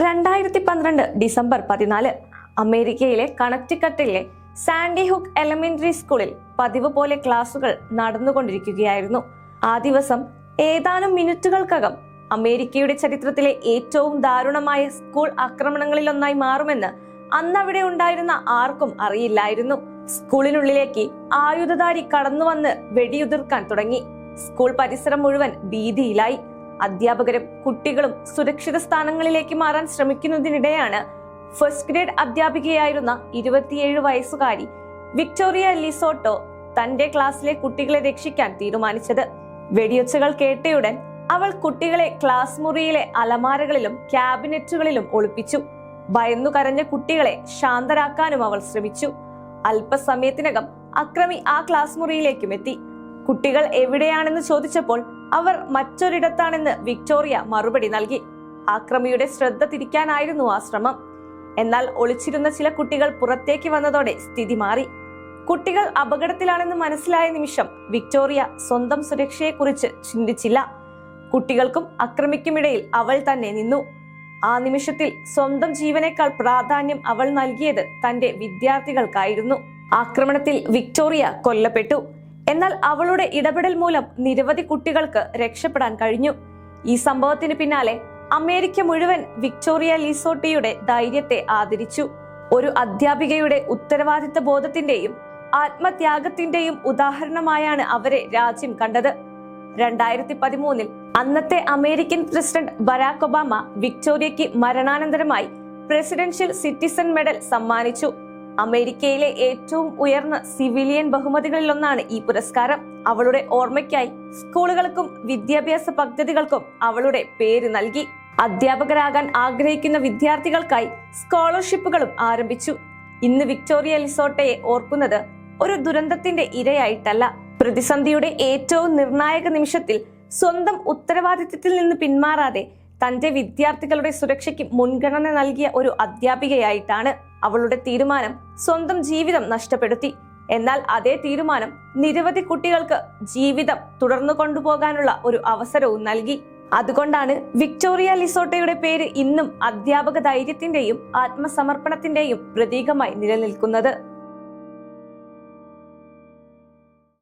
2012 December 14 അമേരിക്കയിലെ കണക്റ്റിക്കട്ടിലെ Sandy hook elementary സ്കൂളിൽ പതിവ് പോലെ ക്ലാസുകൾ നടന്നുകൊണ്ടിരിക്കുകയായിരുന്നു. ആ ദിവസം ഏതാനും മിനിറ്റുകൾക്കകം അമേരിക്കയുടെ ചരിത്രത്തിലെ ഏറ്റവും ദാരുണമായ സ്കൂൾ ആക്രമണങ്ങളിലൊന്നായി മാറുമെന്ന് അന്നവിടെ ഉണ്ടായിരുന്ന ആർക്കും അറിയില്ലായിരുന്നു. സ്കൂളിനുള്ളിലേക്ക് ആയുധധാരി കടന്നുവന്ന് വെടിയുതിർക്കാൻ തുടങ്ങി. സ്കൂൾ പരിസരം മുഴുവൻ ഭീതിയിലായി. അധ്യാപകരും കുട്ടികളും സുരക്ഷിത സ്ഥാനങ്ങളിലേക്ക് മാറാൻ ശ്രമിക്കുന്നതിനിടെയാണ് ഫസ്റ്റ് ഗ്രേഡ് അധ്യാപികയായിരുന്ന 27 വയസ്സുകാരി വിക്ടോറിയ ലിസോട്ടോ തന്റെ ക്ലാസ്സിലെ കുട്ടികളെ രക്ഷിക്കാൻ തീരുമാനിച്ചത്. വെടിയൊച്ചകൾ കേട്ടയുടൻ അവൾ കുട്ടികളെ ക്ലാസ് മുറിയിലെ അലമാരകളിലും ക്യാബിനറ്റുകളിലും ഒളിപ്പിച്ചു. ഭയന്നു കരഞ്ഞ കുട്ടികളെ ശാന്തരാക്കാനും അവൾ ശ്രമിച്ചു. അല്പസമയത്തിനകം അക്രമി ആ ക്ലാസ് മുറിയിലേക്കും എത്തി. കുട്ടികൾ എവിടെയാണെന്ന് ചോദിച്ചപ്പോൾ അവർ മറ്റൊരിടത്താണെന്ന് വിക്ടോറിയ മറുപടി നൽകി. ആക്രമിയുടെ ശ്രദ്ധ തിരിക്കാനായിരുന്നു ആ ശ്രമം. എന്നാൽ ഒളിച്ചിരുന്ന ചില കുട്ടികൾ പുറത്തേക്ക് വന്നതോടെ സ്ഥിതി മാറി. കുട്ടികൾ അപകടത്തിലാണെന്ന് മനസ്സിലായ നിമിഷം വിക്ടോറിയ സ്വന്തം സുരക്ഷയെക്കുറിച്ച് ചിന്തിച്ചില്ല. കുട്ടികൾക്കും അക്രമിക്കുമിടയിൽ അവൾ തന്നെ നിന്നു. ആ നിമിഷത്തിൽ സ്വന്തം ജീവനേക്കാൾ പ്രാധാന്യം അവൾ നൽകിയത് തന്റെ വിദ്യാർത്ഥികൾക്കായിരുന്നു. ആക്രമണത്തിൽ വിക്ടോറിയ കൊല്ലപ്പെട്ടു. എന്നാൽ അവളുടെ ഇടപെടൽ മൂലം നിരവധി കുട്ടികൾക്ക് രക്ഷപ്പെടാൻ കഴിഞ്ഞു. ഈ സംഭവത്തിന് പിന്നാലെ അമേരിക്ക മുഴുവൻ വിക്ടോറിയ ലിസോട്ടിയുടെ ധൈര്യത്തെ ആദരിച്ചു. ഒരു അധ്യാപികയുടെ ഉത്തരവാദിത്ത ബോധത്തിന്റെയും ആത്മത്യാഗത്തിന്റെയും ഉദാഹരണമായാണ് അവരെ രാജ്യം കണ്ടത്. 2013 അന്നത്തെ അമേരിക്കൻ പ്രസിഡന്റ് ബരാക് ഒബാമ വിക്ടോറിയയ്ക്ക് മരണാനന്തരമായി പ്രസിഡൻഷ്യൽ സിറ്റിസൺ മെഡൽ സമ്മാനിച്ചു. അമേരിക്കയിലെ ഏറ്റവും ഉയർന്ന സിവിലിയൻ ബഹുമതികളിലൊന്നാണ് ഈ പുരസ്കാരം. അവളുടെ ഓർമ്മയ്ക്കായി സ്കൂളുകൾക്കും വിദ്യാഭ്യാസ പദ്ധതികൾക്കും അവളുടെ പേര് നൽകി. അധ്യാപകരാകാൻ ആഗ്രഹിക്കുന്ന വിദ്യാർത്ഥികൾക്കായി സ്കോളർഷിപ്പുകളും ആരംഭിച്ചു. ഇന്ന് വിക്ടോറിയ ലിസോട്ടയെ ഓർക്കുന്നത് ഒരു ദുരന്തത്തിന്റെ ഇരയായിട്ടല്ല, പ്രതിസന്ധിയുടെ ഏറ്റവും നിർണായക നിമിഷത്തിൽ സ്വന്തം ഉത്തരവാദിത്തത്തിൽ നിന്ന് പിന്മാറാതെ തന്റെ വിദ്യാർത്ഥികളുടെ സുരക്ഷയ്ക്ക് മുൻഗണന നൽകിയ ഒരു അധ്യാപികയായിട്ടാണ്. അവളുടെ തീരുമാനം സ്വന്തം ജീവിതം നഷ്ടപ്പെടുത്തി. എന്നാൽ അതേ തീരുമാനം നിരവധി കുട്ടികൾക്ക് ജീവിതം തുടർന്നു കൊണ്ടുപോകാനുള്ള ഒരു അവസരവും നൽകി. അതുകൊണ്ടാണ് വിക്ടോറിയ ലിസോട്ടയുടെ പേര് ഇന്നും അധ്യാപക ധൈര്യത്തിന്റെയും ആത്മസമർപ്പണത്തിന്റെയും പ്രതീകമായി നിലനിൽക്കുന്നത്.